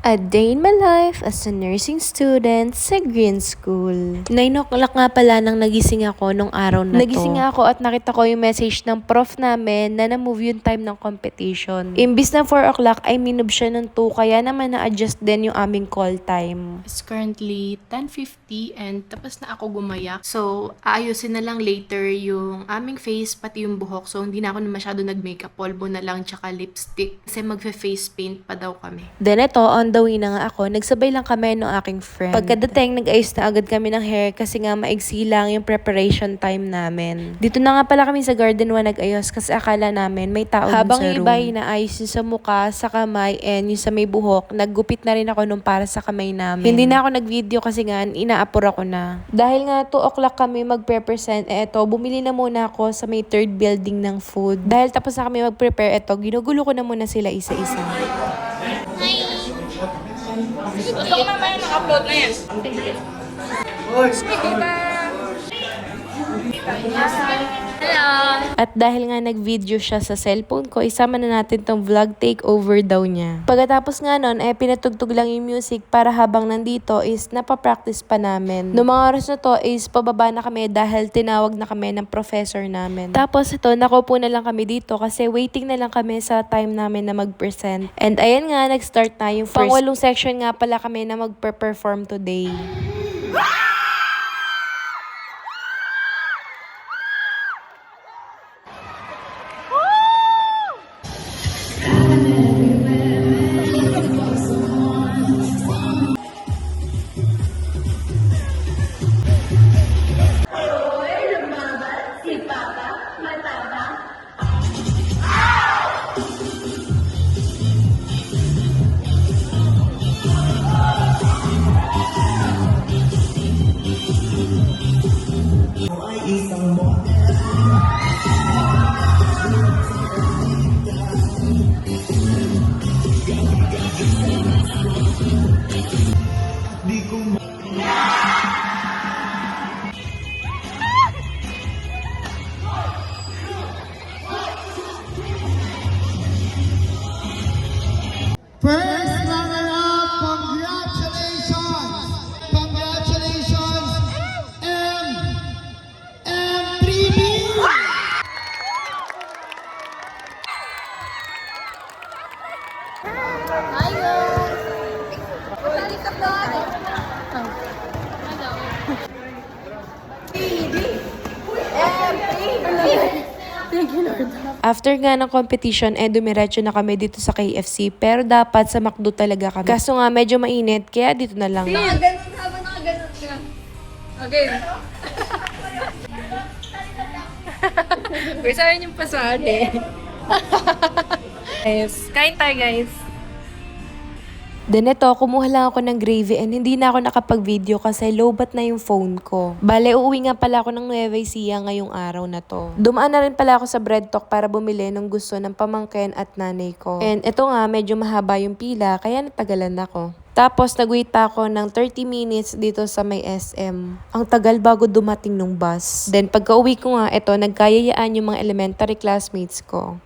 A day in my life as a nursing student sa Green School. 9 o'clock nga pala nang nagising ako nung araw na to. Nagising nga ako at nakita ko yung message ng prof namin na na-move yung time ng competition. Imbis na 4 o'clock ay minove siya ng 2 kaya naman na-adjust din yung aming call time. It's currently 10:50 and tapos na ako gumayak. So, aayusin na lang later yung aming face pati yung buhok. So, hindi na ako masyado nag-makeup. Polvo na lang tsaka lipstick. Kasi magfe-face paint pa daw kami. Then ito, on the way na nga ako, nagsabay lang kami ng aking friend. Pagkadating, nag-ayos na agad kami ng hair kasi nga maigsi lang yung preparation time namin. Dito na nga pala kami sa Garden 1 nag-ayos kasi akala namin may tao habang sa yung room. iba inaayos yung sa mukha, sa kamay, and yung sa may buhok, naggupit na rin ako nung para sa kamay namin. Hindi na ako nag-video kasi nga inaapur ako na. Dahil nga 2 o'clock kami mag-present, eto, bumili na muna ako sa may third building ng food. Dahil tapos na kami mag-prepare, eto, ginugulo ko na muna sila isa-isa. Gusto ko mamaya mag-upload na yan. Hello! At dahil nga nag-video siya sa cellphone ko, isama na natin tong vlog takeover daw niya. Pagkatapos nga nun, pinatugtog lang yung music para habang nandito is napapractice pa namin. Noong mga oras na to is pababa na kami dahil tinawag na kami ng professor namin. Tapos ito, nakaupo na lang kami dito kasi waiting na lang kami sa time namin na mag-present. And ayan nga, nag-start na yung first. Pang-walong section nga pala kami na mag-perform today. First runner-up, congratulations! Congratulations, M3B! Hi guys! Balik ako! After nga ng competition, dumiretso na kami dito sa KFC. Pero dapat sa McDo talaga kami. Kaso nga medyo mainit, kaya dito na lang. Nakaganon habang nakaganon ka. Okay. Gusto rin yung paswari. Guys, kain tayo guys. Then ito, kumuha lang ako ng gravy and hindi na ako nakapag-video kasi lowbat na yung phone ko. Bale, uuwi nga pala ako ng Nueva Ecija ngayong araw na to. Dumaan na rin pala ako sa Bread Talk para bumili ng gusto ng pamangkin at nanay ko. And ito nga, medyo mahaba yung pila kaya natagalan ako. Tapos nag-wait pa ako ng 30 minutes dito sa may SM. Ang tagal bago dumating nung bus. Then pagka uwi ko nga, ito, nagkayayaan yung mga elementary classmates ko.